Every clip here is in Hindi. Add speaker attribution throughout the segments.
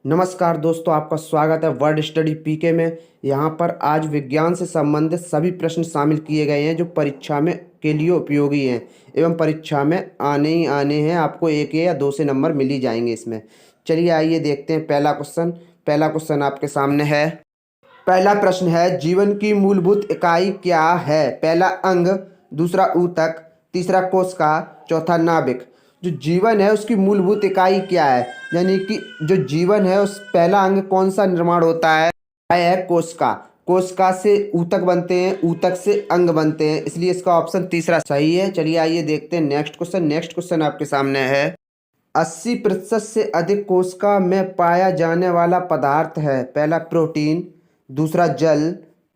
Speaker 1: नमस्कार दोस्तों, आपका स्वागत है वर्ड स्टडी पीके में। यहाँ पर आज विज्ञान से संबंधित सभी प्रश्न शामिल किए गए हैं जो परीक्षा में के लिए उपयोगी हैं एवं परीक्षा में आने ही आने हैं। आपको एक या दो से नंबर मिल ही जाएंगे इसमें। चलिए आइए देखते हैं पहला क्वेश्चन आपके सामने है। पहला प्रश्न है, जीवन की मूलभूत इकाई क्या है? पहला अंग, दूसरा ऊतक, तीसरा कोशिका, चौथा नाभिक। जो जीवन है उसकी मूलभूत इकाई क्या है, यानी कि जो जीवन है उस पहला अंग कौन सा निर्माण होता है? वह है कोशिका। कोशिका से ऊतक बनते हैं, ऊतक से अंग बनते हैं, इसलिए इसका ऑप्शन तीसरा सही है। चलिए आइए देखते हैं नेक्स्ट क्वेश्चन आपके सामने है। 80% से अधिक कोशिका में पाया जाने वाला पदार्थ है। पहला प्रोटीन, दूसरा जल,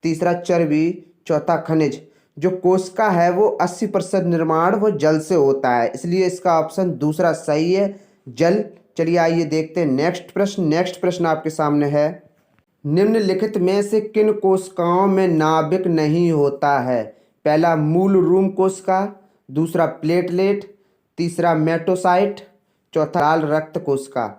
Speaker 1: तीसरा चर्बी, चौथा खनिज। जो कोशिका है वो 80% निर्माण वो जल से होता है, इसलिए इसका ऑप्शन दूसरा सही है, जल। चलिए आइए देखते हैं नेक्स्ट प्रश्न आपके सामने है। निम्नलिखित में से किन कोशिकाओं में नाभिक नहीं होता है? पहला मूल रूम कोशिका, दूसरा प्लेटलेट, तीसरा मेटोसाइट, चौथा लाल रक्त कोशिका।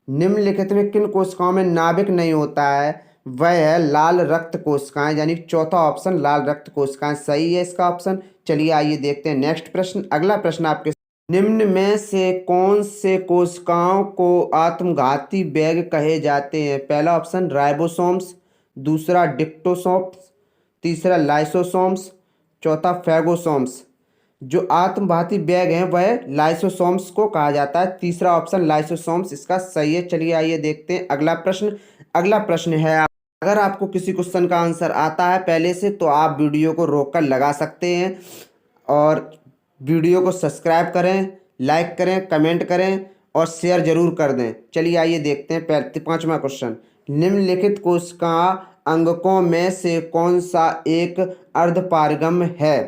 Speaker 1: निम्नलिखित में किन कोशिकाओं में नाभिक नहीं होता है? वह है लाल रक्त कोशिकाएं, यानी चौथा ऑप्शन लाल रक्त कोशिकाएं सही है इसका ऑप्शन। चलिए आइए देखते हैं अगला प्रश्न आपके। निम्न में से कौन से कोशिकाओं को आत्मघाती बैग कहे जाते हैं? पहला ऑप्शन राइबोसोम्स, दूसरा डिक्टोसोम्स, तीसरा लाइसोसोम्स, चौथा फैगोसोम्स। जो आत्मघाती बैग हैं वह लाइसोसोम्स को कहा जाता है, तीसरा ऑप्शन लाइसोसोम्स इसका सही है। चलिए आइए देखते हैं अगला प्रश्न है। अगर आपको किसी क्वेश्चन का आंसर आता है पहले से तो आप वीडियो को रोककर लगा सकते हैं और वीडियो को सब्सक्राइब करें, लाइक करें, कमेंट करें और शेयर जरूर कर दें। चलिए आइए देखते हैं पांचवा क्वेश्चन। निम्नलिखित कोशिका अंगकों में से कौन सा एक अर्धपारगम्य है?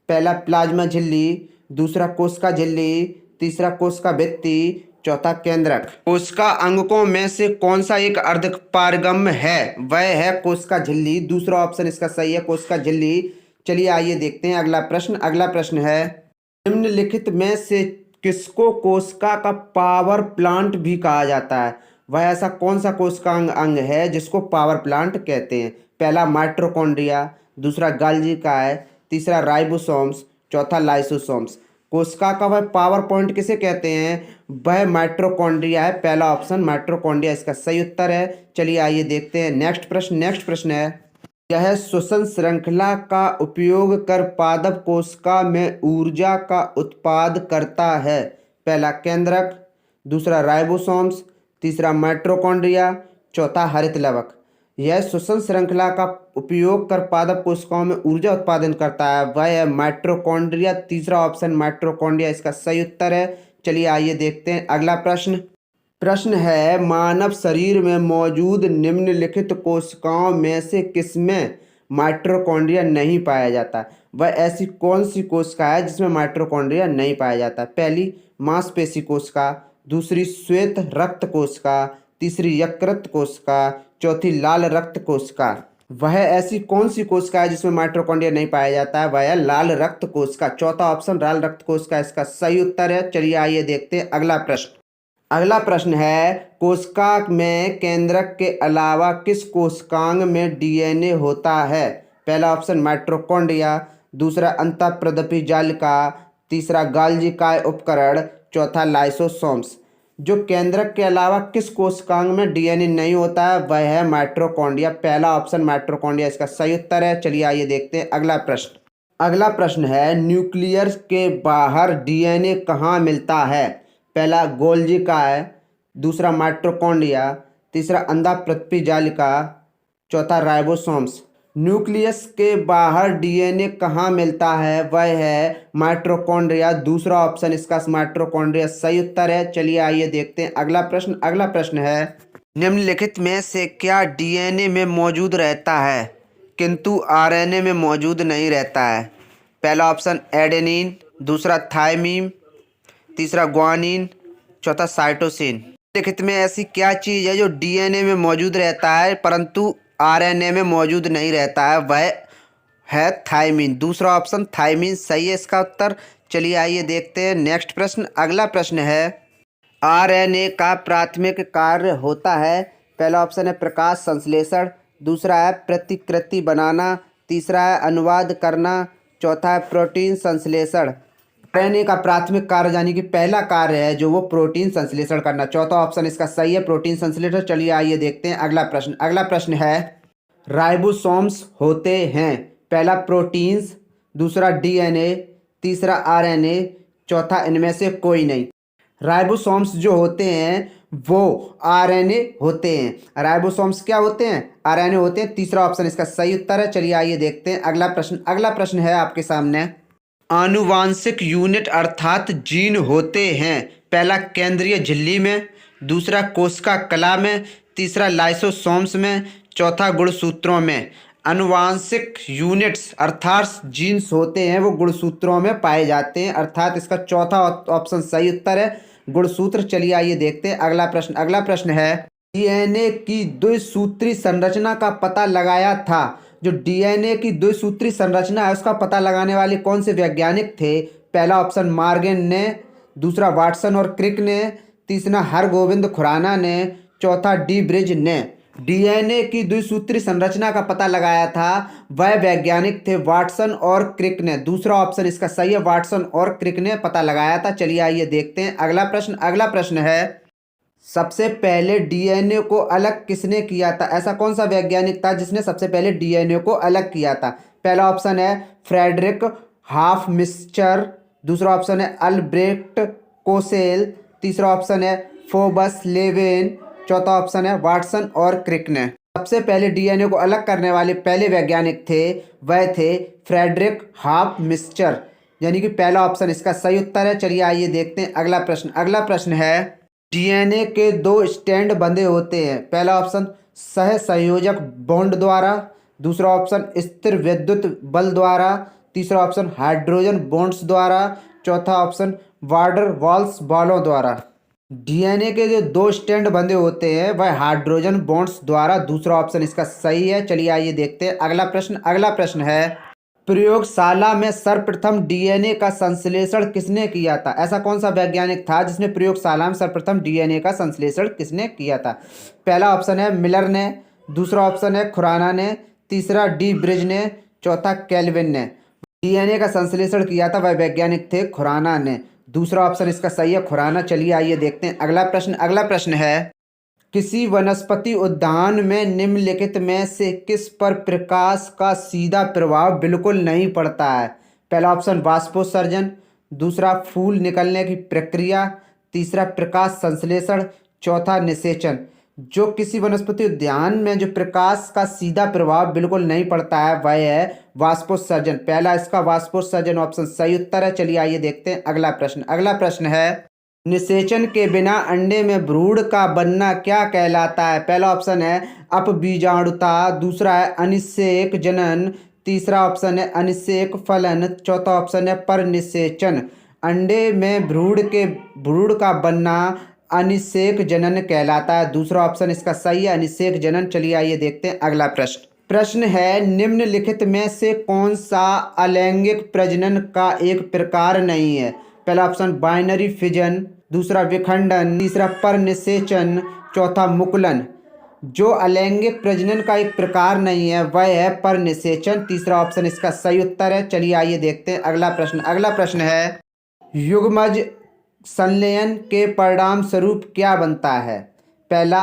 Speaker 1: पहला प्लाज्मा झिल्ली, दूसरा कोशिका झिल्ली, तीसरा कोशिका भित्ति, चौथा केंद्रक। कोशिका अंगकों में से कौन सा एक अर्धपारगम्य है? वह है कोशिका झिल्ली, दूसरा ऑप्शन इसका सही है, कोशिका झिल्ली। चलिए आइए देखते हैं अगला प्रश्न है। निम्नलिखित में से किसको कोशिका का पावर प्लांट भी कहा जाता है? वह ऐसा कौन सा कोशिका अंग है जिसको पावर प्लांट कहते हैं? पहला माइटोकॉन्ड्रिया, दूसरा गाल्गी काय, तीसरा राइबोसोम्स, चौथा लाइसोसोम्स। कोशिका का वह पावर पॉइंट किसे कहते हैं? वह माइटोकॉन्ड्रिया है, पहला ऑप्शन माइटोकॉन्ड्रिया इसका सही उत्तर है। चलिए आइए देखते हैं नेक्स्ट प्रश्न है। यह श्वसन श्रृंखला का उपयोग कर पादप कोशिका में ऊर्जा का उत्पाद करता है। पहला केंद्रक, दूसरा राइबोसोम्स, तीसरा माइटोकॉन्ड्रिया, चौथा हरित लवक। यह श्वसन श्रृंखला का उपयोग कर पादप कोशिकाओं में ऊर्जा उत्पादन करता है, वह है माइटोकॉन्ड्रिया, तीसरा ऑप्शन माइटोकॉन्ड्रिया इसका सही उत्तर है। चलिए आइए देखते हैं अगला प्रश्न है, मानव शरीर में मौजूद निम्नलिखित कोशिकाओं में से किसमें माइटोकॉन्ड्रिया नहीं पाया जाता? वह ऐसी कौन सी कोशिका है जिसमें माइटोकॉन्ड्रिया नहीं पाया जाता? पहली मांसपेशी कोशिका, दूसरी श्वेत रक्त कोशिका, तीसरी यकृत कोशिका, चौथी लाल रक्त कोशिका। वह ऐसी कौन सी कोशिका है जिसमें माइटोकॉन्ड्रिया नहीं पाया जाता है? वह है लाल रक्त कोशिका, चौथा ऑप्शन लाल रक्त कोशिका इसका सही उत्तर है। चलिए आइए देखते हैं अगला प्रश्न है, कोशिका में केंद्रक के अलावा किस कोशिकांग में डीएनए होता है? पहला ऑप्शन माइटोकॉन्ड्रिया, दूसरा अंतःप्रदपी जालिका, तीसरा गाल्गी काय उपकरण, चौथा लाइसोसोम्स। जो केंद्रक के अलावा किस कोशिकांग में डीएनए नहीं होता है वह है माइटोकॉन्ड्रिया, पहला ऑप्शन माइटोकॉन्ड्रिया इसका सही उत्तर है। चलिए आइए देखते हैं अगला प्रश्न है, न्यूक्लियस के बाहर डीएनए कहाँ मिलता है? पहला गोल्गी काय, दूसरा माइटोकॉन्ड्रिया, तीसरा अंतःप्रदपी जालिका, चौथा राइबोसोम्स। न्यूक्लियस के बाहर डीएनए कहाँ मिलता है? वह है माइटोकॉन्ड्रिया, दूसरा ऑप्शन इसका माइटोकॉन्ड्रिया सही उत्तर है। चलिए आइए देखते हैं अगला प्रश्न है, निम्नलिखित में से क्या डीएनए में मौजूद रहता है किंतु आरएनए में मौजूद नहीं रहता है? पहला ऑप्शन एडेनिन, दूसरा थायमीन, तीसरा ग्वानिन, चौथा साइटोसिन। निम्नलिखित में ऐसी क्या चीज़ है जो डीएनए में मौजूद रहता है परंतु आरएनए में मौजूद नहीं रहता है? वह है थायमीन, दूसरा ऑप्शन थायमीन सही है इसका उत्तर। चलिए आइए देखते हैं अगला प्रश्न है, आरएनए का प्राथमिक कार्य होता है? पहला ऑप्शन है प्रकाश संश्लेषण, दूसरा है प्रतिकृति बनाना, तीसरा है अनुवाद करना, चौथा है प्रोटीन संश्लेषण। आरएनए का प्राथमिक कार्य यानी कि पहला कार्य है जो वो प्रोटीन संश्लेषण करना। चौथा ऑप्शन इसका सही है, प्रोटीन संश्लेषण। चलिए आइए देखते हैं अगला प्रश्न। अगला प्रश्न है राइबोसोम्स होते हैं? पहला प्रोटीन्स, दूसरा डीएनए, तीसरा आरएनए, चौथा इनमें से कोई नहीं। राइबोसोम्स जो होते हैं वो आरएनए होते हैं। राइबोसोम्स क्या होते हैं? आरएनए होते हैं। तीसरा ऑप्शन इसका सही उत्तर है। चलिए आइए देखते हैं अगला प्रश्न। अगला प्रश्न है आपके सामने, आनुवांशिक यूनिट अर्थात जीन होते हैं? पहला केंद्रीय झिल्ली में, दूसरा कोशिका कला में, तीसरा लाइसोसोम्स में, चौथा गुणसूत्रों में। आनुवांशिक यूनिट्स अर्थात जीन्स होते हैं वो गुणसूत्रों में पाए जाते हैं, अर्थात इसका चौथा ऑप्शन सही उत्तर है, गुणसूत्र। चलिए आइए देखते हैं अगला प्रश्न। अगला प्रश्न है डीएनए की द्विसूत्री संरचना का पता लगाया था? जो डीएनए की द्विसूत्री संरचना है उसका पता लगाने वाले कौन से वैज्ञानिक थे? पहला ऑप्शन मार्गेन ने, दूसरा वाटसन और क्रिक ने, तीसरा हरगोविंद खुराना ने, चौथा डी ब्रिज ने। डीएनए की द्विसूत्री संरचना का पता लगाया था वह वैज्ञानिक थे वाटसन और क्रिक ने। दूसरा ऑप्शन इसका सही है, वाटसन और क्रिक ने पता लगाया था। चलिए आइए देखते हैं अगला प्रश्न। अगला प्रश्न है सबसे पहले डीएनए को अलग किसने किया था? ऐसा कौन सा वैज्ञानिक था जिसने सबसे पहले डीएनए को अलग किया था? पहला ऑप्शन है फ्रेडरिक हाफमिस्चर, दूसरा ऑप्शन है अल्ब्रेक्ट कोसेल, तीसरा ऑप्शन है फोबस लेवेन, चौथा ऑप्शन है वाटसन और क्रिक ने। सबसे पहले डीएनए को अलग करने वाले पहले वैज्ञानिक थे वह थे फ्रेडरिक हाफमिस्चर, यानी कि पहला ऑप्शन इसका सही उत्तर है। चलिए आइए देखते हैं अगला प्रश्न। अगला प्रश्न है डीएनए के दो स्टैंड बंधे होते हैं? पहला ऑप्शन सह संयोजक बॉन्ड द्वारा, दूसरा ऑप्शन स्थिर विद्युत बल द्वारा, तीसरा ऑप्शन हाइड्रोजन बॉन्ड्स द्वारा, चौथा ऑप्शन वार्डर वॉल्स बॉलों द्वारा। डीएनए के जो दो स्टैंड बंधे होते हैं वह हाइड्रोजन बॉन्ड्स द्वारा, दूसरा ऑप्शन इसका सही है। चलिए आइए देखते हैं अगला प्रश्न। अगला प्रश्न है प्रयोगशाला में सर्वप्रथम डीएनए का संश्लेषण किसने किया था? ऐसा कौन सा वैज्ञानिक था जिसने प्रयोगशाला में सर्वप्रथम डीएनए का संश्लेषण किसने किया था? पहला ऑप्शन है मिलर ने, दूसरा ऑप्शन है खुराना ने, तीसरा डी ब्रिज ने, चौथा केल्विन ने। डीएनए का संश्लेषण किया था वह वैज्ञानिक थे खुराना ने। दूसरा ऑप्शन इसका सही है, खुराना। चलिए आइए देखते हैं अगला प्रश्न। अगला प्रश्न है किसी वनस्पति उद्यान में निम्नलिखित में से किस पर प्रकाश का सीधा प्रभाव बिल्कुल नहीं पड़ता है? पहला ऑप्शन वाष्पोत्सर्जन, दूसरा फूल निकलने की प्रक्रिया, तीसरा प्रकाश संश्लेषण, चौथा निषेचन। जो किसी वनस्पति उद्यान में जो प्रकाश का सीधा प्रभाव बिल्कुल नहीं पड़ता है वह है वाष्पोत्सर्जन। पहला इसका वाष्पोत्सर्जन ऑप्शन सही उत्तर है। चलिए आइए देखते हैं अगला प्रश्न। अगला प्रश्न है निषेचन के बिना अंडे में भ्रूण का बनना क्या कहलाता है? पहला ऑप्शन है अपबीजाणुता, दूसरा है अनिषेक जनन, तीसरा ऑप्शन है अनिषेक फलन, चौथा ऑप्शन है परनिषेचन। अंडे में भ्रूण का बनना अनिषेक जनन कहलाता है। दूसरा ऑप्शन इसका सही है, अनिषेक जनन। चलिए आइए देखते हैं अगला प्रश्न। प्रश्न है निम्नलिखित में से कौन सा अलैंगिक प्रजनन का एक प्रकार नहीं है? पहला ऑप्शन बाइनरी फिजन, दूसरा विखंडन, तीसरा परनिषेचन, चौथा मुकुलन। जो अलैंगिक प्रजनन का एक प्रकार नहीं है वह है परनिषेचन। तीसरा ऑप्शन इसका सही उत्तर है। चलिए आइए देखते हैं अगला प्रश्न। अगला प्रश्न है युग्मज संलयन के परिणाम स्वरूप क्या बनता है? पहला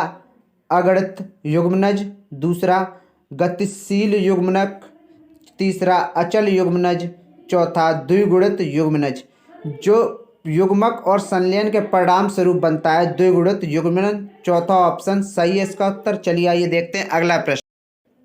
Speaker 1: अगणित युग्मनज, दूसरा गतिशील युग्मनक, तीसरा अचल युग्मनज, चौथा द्विगुणित युग्मनज। जो युग्मक और संलयन के परिणाम स्वरूप बनता है द्विगुणित युग्मन, चौथा ऑप्शन सही है इसका उत्तर। चलिए आइए देखते हैं अगला प्रश्न।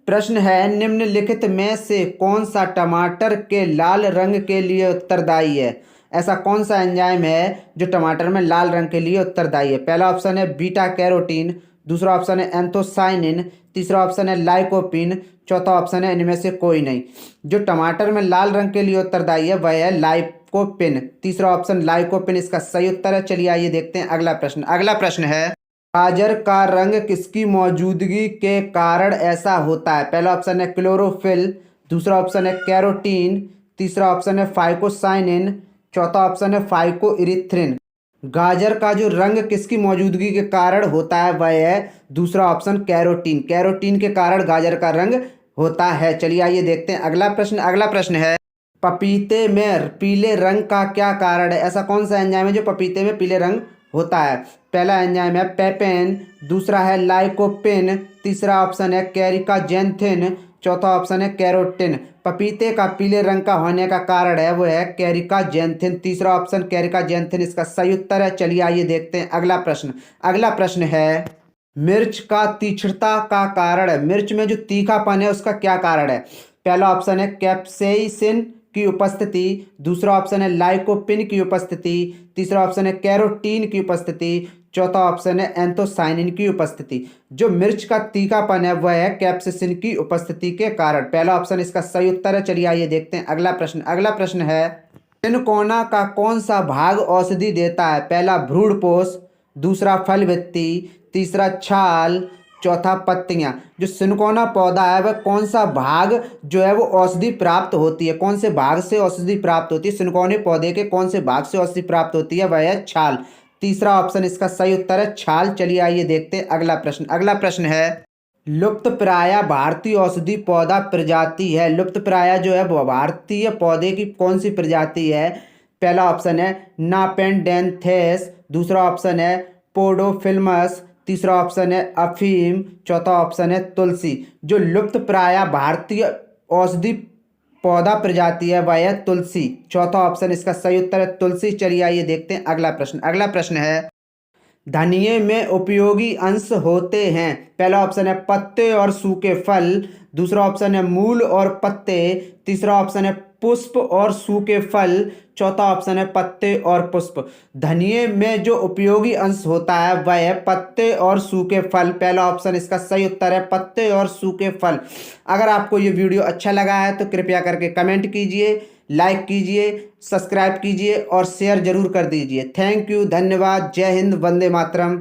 Speaker 1: प्रश्न है निम्नलिखित में से कौन सा टमाटर के लाल रंग के लिए उत्तरदायी है? ऐसा कौन सा एंजाइम है जो टमाटर में लाल रंग के लिए उत्तरदायी है? पहला ऑप्शन है बीटा कैरोटीन, दूसरा ऑप्शन है एंथोसाइनिन, तीसरा ऑप्शन है लाइकोपिन, चौथा ऑप्शन है इनमें से कोई नहीं। जो टमाटर में लाल रंग के लिए उत्तरदायी है वह है लाइकोपिन। तीसरा ऑप्शन लाइकोपिन इसका सही उत्तर है। चलिए आइए देखते हैं अगला प्रश्न। अगला प्रश्न है गाजर का रंग किसकी मौजूदगी के कारण ऐसा होता है? पहला ऑप्शन है क्लोरोफिल, दूसरा ऑप्शन है कैरोटीन, तीसरा ऑप्शन है फाइकोसाइनिन, चौथा ऑप्शन है फाइकोइरिथ्रिन। गाजर का जो रंग किसकी मौजूदगी के कारण होता है वह है दूसरा ऑप्शन कैरोटीन। कैरोटीन के कारण गाजर का रंग होता है। चलिए आइए देखते हैं अगला प्रश्न। अगला प्रश्न है, पपीते में पीले रंग का क्या कारण है? ऐसा कौन सा एंजाइम है जो पपीते में पीले रंग होता है? पहला एंजाइम है पेपेन, दूसरा है लाइकोपेन, तीसरा ऑप्शन है कैरिका जेंथिन, चौथा ऑप्शन है कैरोटिन। पपीते का पीले रंग का होने का कारण है वो है कैरिका जेंथिन। तीसरा ऑप्शन कैरिका जेंथिन इसका सही उत्तर है। चलिए आइए देखते हैं अगला प्रश्न। अगला प्रश्न है, मिर्च का तीक्ष्णता का कारण है, मिर्च में जो तीखापन है उसका क्या कारण है? पहला ऑप्शन है कैप्सेइसिन की उपस्थिति, दूसरा ऑप्शन है लाइकोपिन की उपस्थिति, तीसरा ऑप्शन है कैरोटीन की उपस्थिति, चौथा ऑप्शन है एंथोसाइनिन की उपस्थिति। जो मिर्च का तीखापन है वह है कैप्सेसिन की उपस्थिति के कारण। पहला ऑप्शन इसका सही उत्तर है। चलिए आइए देखते हैं अगला प्रश्न। अगला प्रश्न है, तिनकोना का कौन सा भाग औषधि देता है? पहला भ्रूणपोष, दूसरा फल भित्ति, तीसरा छाल, चौथा पत्तियां। जो सिनकोना पौधा है वह कौन सा भाग जो है वो औषधि प्राप्त होती है? कौन से भाग से औषधि प्राप्त होती है? सिनकोने पौधे के कौन से भाग से औषधि प्राप्त होती है? वह है छाल। तीसरा ऑप्शन इसका सही उत्तर है छाल। चलिए आइए देखते हैं अगला प्रश्न। अगला प्रश्न है, लुप्तप्राय भारतीय औषधि पौधा प्रजाति है। लुप्तप्राय जो है वो भारतीय पौधे की कौन सी प्रजाति है? पहला ऑप्शन है नापेंडेंथेस, दूसरा ऑप्शन है पोडोफिल्मस, तीसरा ऑप्शन है अफीम, चौथा ऑप्शन है तुलसी। जो लुप्तप्राय भारतीय औषधि पौधा प्रजाति है वह है तुलसी। चौथा ऑप्शन इसका सही उत्तर है तुलसी। चलिए आइए देखते हैं अगला प्रश्न। अगला प्रश्न है, धनिये में उपयोगी अंश होते हैं। पहला ऑप्शन है पत्ते और सूखे फल, दूसरा ऑप्शन है मूल और पत्ते, तीसरा ऑप्शन है पुष्प और सूखे फल, चौथा ऑप्शन है पत्ते और पुष्प। धनिये में जो उपयोगी अंश होता है वह है पत्ते और सूखे फल। पहला ऑप्शन इसका सही उत्तर है पत्ते और सूखे फल। अगर आपको ये वीडियो अच्छा लगा है तो कृपया करके कमेंट कीजिए, लाइक कीजिए, सब्सक्राइब कीजिए और शेयर जरूर कर दीजिए। थैंक यू, धन्यवाद, जय हिंद, वंदे मातरम।